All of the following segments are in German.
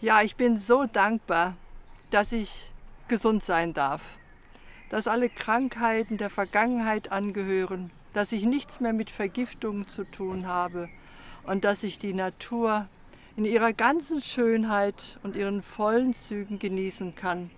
Ja, ich bin so dankbar, dass ich gesund sein darf, dass alle Krankheiten der Vergangenheit angehören, dass ich nichts mehr mit Vergiftungen zu tun habe und dass ich die Natur in ihrer ganzen Schönheit und ihren vollen Zügen genießen kann.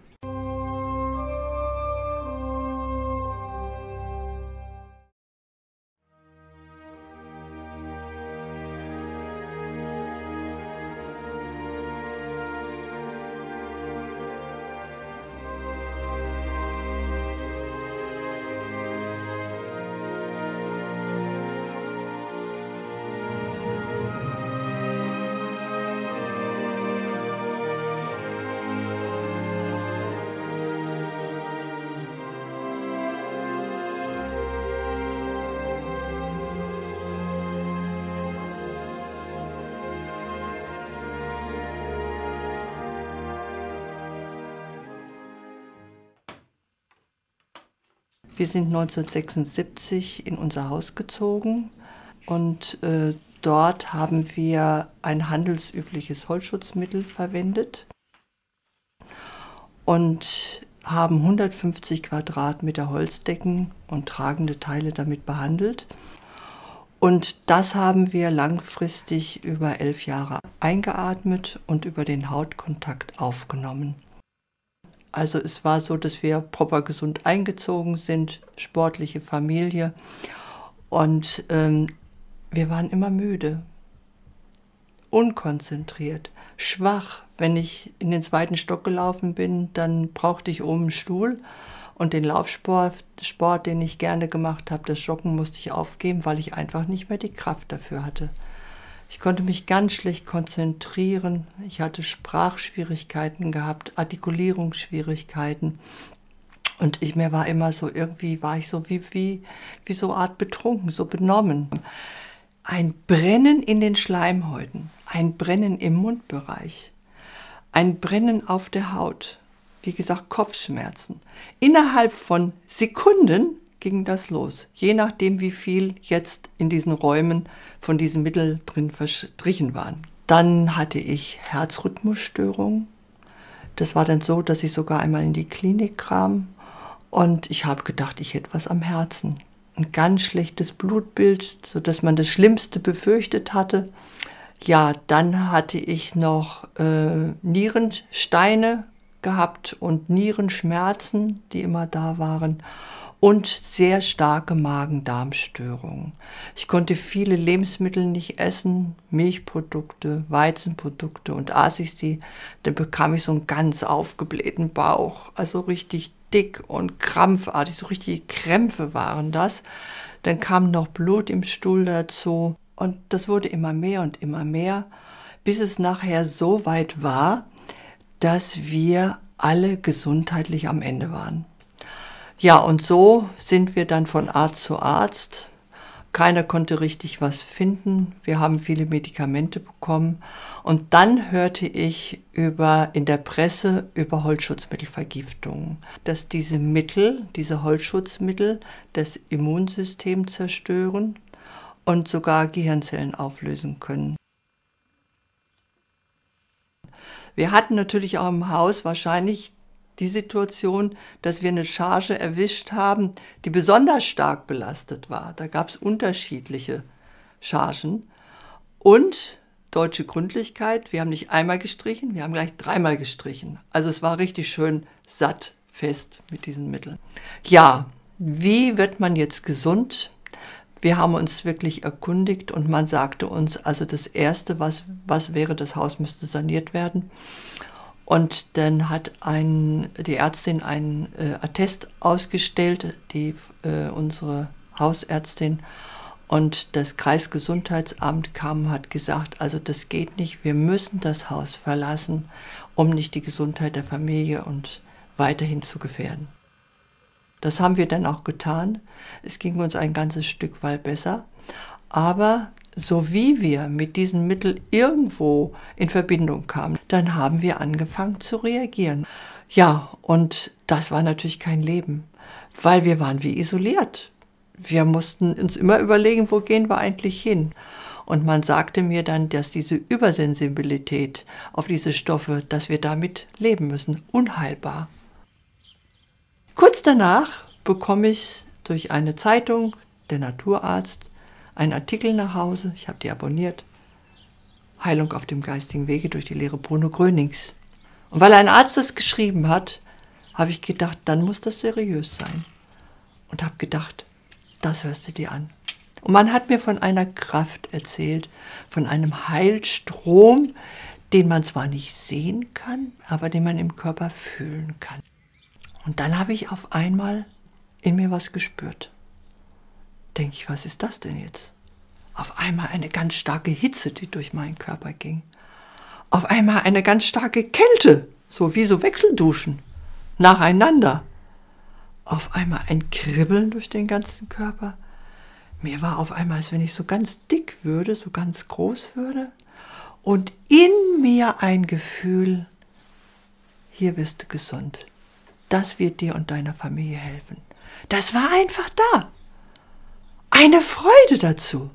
Wir sind 1976 in unser Haus gezogen und dort haben wir ein handelsübliches Holzschutzmittel verwendet und haben 150 Quadratmeter Holzdecken und tragende Teile damit behandelt. Und das haben wir langfristig über 11 Jahre eingeatmet und über den Hautkontakt aufgenommen. Also es war so, dass wir proper gesund eingezogen sind, sportliche Familie und wir waren immer müde, unkonzentriert, schwach. Wenn ich in den 2. Stock gelaufen bin, dann brauchte ich oben einen Stuhl und den Laufsport, den ich gerne gemacht habe, das Joggen musste ich aufgeben, weil ich einfach nicht mehr die Kraft dafür hatte. Ich konnte mich ganz schlecht konzentrieren. Ich hatte Sprachschwierigkeiten gehabt, Artikulierungsschwierigkeiten. Und mir war immer so, irgendwie war ich so wie so eine Art betrunken, so benommen. Ein Brennen in den Schleimhäuten, ein Brennen im Mundbereich, ein Brennen auf der Haut. Wie gesagt, Kopfschmerzen. Innerhalb von Sekunden ging das los, je nachdem, wie viel jetzt in diesen Räumen von diesem Mittel drin verstrichen waren. Dann hatte ich Herzrhythmusstörungen. Das war dann so, dass ich sogar einmal in die Klinik kam und ich habe gedacht, ich hätte was am Herzen. Ein ganz schlechtes Blutbild, sodass man das Schlimmste befürchtet hatte. Ja, dann hatte ich noch Nierensteine gehabt und Nierenschmerzen, die immer da waren. Und sehr starke Magen-Darm-Störungen. Ich konnte viele Lebensmittel nicht essen, Milchprodukte, Weizenprodukte, und aß ich sie, dann bekam ich so einen ganz aufgeblähten Bauch, also richtig dick und krampfartig, so richtige Krämpfe waren das. Dann kam noch Blut im Stuhl dazu und das wurde immer mehr, bis es nachher so weit war, dass wir alle gesundheitlich am Ende waren. Ja, und so sind wir dann von Arzt zu Arzt. Keiner konnte richtig was finden. Wir haben viele Medikamente bekommen. Und dann hörte ich in der Presse über Holzschutzmittelvergiftungen, dass diese Mittel, diese Holzschutzmittel, das Immunsystem zerstören und sogar Gehirnzellen auflösen können. Wir hatten natürlich auch im Haus wahrscheinlich die Situation, dass wir eine Charge erwischt haben, die besonders stark belastet war. Da gab es unterschiedliche Chargen. Und deutsche Gründlichkeit, wir haben nicht einmal gestrichen, wir haben gleich 3-mal gestrichen. Also es war richtig schön satt, fest mit diesen Mitteln. Ja, wie wird man jetzt gesund? Wir haben uns wirklich erkundigt und man sagte uns, also das Erste, was wäre, das Haus müsste saniert werden. Und dann hat die Ärztin einen Attest ausgestellt, unsere Hausärztin. Und das Kreisgesundheitsamt kam und hat gesagt, also das geht nicht, wir müssen das Haus verlassen, um nicht die Gesundheit der Familie und weiterhin zu gefährden. Das haben wir dann auch getan. Es ging uns ein ganzes Stück weit besser. Aber so wie wir mit diesen Mitteln irgendwo in Verbindung kamen, dann haben wir angefangen zu reagieren. Ja, und das war natürlich kein Leben, weil wir waren wie isoliert. Wir mussten uns immer überlegen, wo gehen wir eigentlich hin. Und man sagte mir dann, dass diese Übersensibilität auf diese Stoffe, dass wir damit leben müssen, unheilbar. Kurz danach bekomme ich durch eine Zeitung, der Naturarzt, einen Artikel nach Hause, ich habe die abonniert, Heilung auf dem geistigen Wege durch die Lehre Bruno Grönings. Und weil ein Arzt das geschrieben hat, habe ich gedacht, dann muss das seriös sein. Und habe gedacht, das hörst du dir an. Und man hat mir von einer Kraft erzählt, von einem Heilstrom, den man zwar nicht sehen kann, aber den man im Körper fühlen kann. Und dann habe ich auf einmal in mir was gespürt. Denke ich, was ist das denn jetzt? Auf einmal eine ganz starke Hitze, die durch meinen Körper ging. Auf einmal eine ganz starke Kälte, so wie so Wechselduschen, nacheinander. Auf einmal ein Kribbeln durch den ganzen Körper. Mir war auf einmal, als wenn ich so ganz dick würde, so ganz groß würde. Und in mir ein Gefühl, hier bist du gesund. Das wird dir und deiner Familie helfen. Das war einfach da. Eine Freude dazu.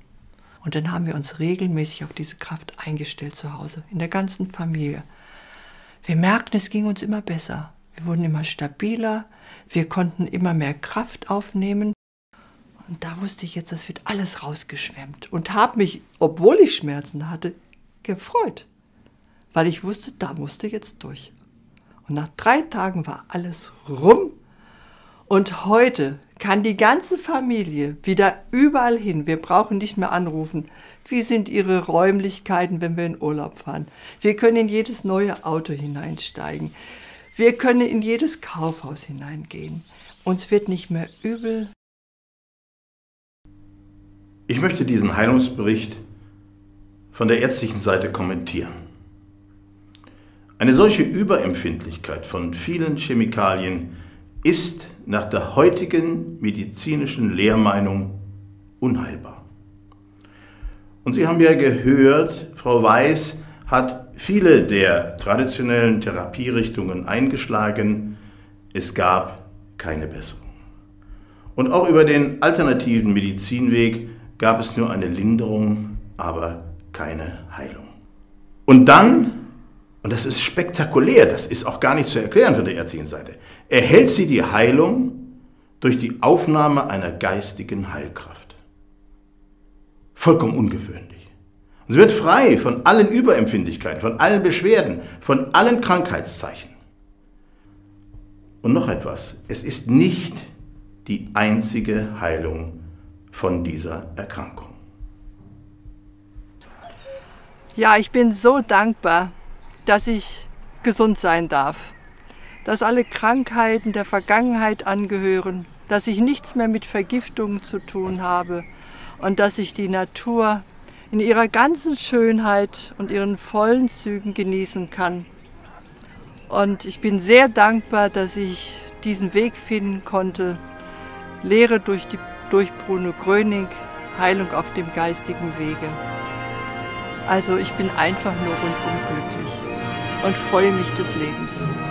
Und dann haben wir uns regelmäßig auf diese Kraft eingestellt zu Hause, in der ganzen Familie. Wir merkten, es ging uns immer besser. Wir wurden immer stabiler, wir konnten immer mehr Kraft aufnehmen. Und da wusste ich jetzt, das wird alles rausgeschwemmt. Und habe mich, obwohl ich Schmerzen hatte, gefreut. Weil ich wusste, da musste jetzt durch. Und nach 3 Tagen war alles rum. Und heute kann die ganze Familie wieder überall hin. Wir brauchen nicht mehr anrufen. Wie sind Ihre Räumlichkeiten, wenn wir in Urlaub fahren? Wir können in jedes neue Auto hineinsteigen. Wir können in jedes Kaufhaus hineingehen. Uns wird nicht mehr übel. Ich möchte diesen Heilungsbericht von der ärztlichen Seite kommentieren. Eine solche Überempfindlichkeit von vielen Chemikalien ist nach der heutigen medizinischen Lehrmeinung unheilbar. Und Sie haben ja gehört, Frau Weiß hat viele der traditionellen Therapierichtungen eingeschlagen. Es gab keine Besserung. Und auch über den alternativen Medizinweg gab es nur eine Linderung, aber keine Heilung. Und dann, und das ist spektakulär, das ist auch gar nicht zu erklären von der ärztlichen Seite, erhält sie die Heilung durch die Aufnahme einer geistigen Heilkraft. Vollkommen ungewöhnlich. Und sie wird frei von allen Überempfindlichkeiten, von allen Beschwerden, von allen Krankheitszeichen. Und noch etwas, es ist nicht die einzige Heilung von dieser Erkrankung. Ja, ich bin so dankbar, dass ich gesund sein darf, dass alle Krankheiten der Vergangenheit angehören, dass ich nichts mehr mit Vergiftungen zu tun habe und dass ich die Natur in ihrer ganzen Schönheit und ihren vollen Zügen genießen kann. Und ich bin sehr dankbar, dass ich diesen Weg finden konnte, Lehre durch Bruno Gröning, Heilung auf dem geistigen Wege. Also ich bin einfach nur rundum glücklich und freue mich des Lebens.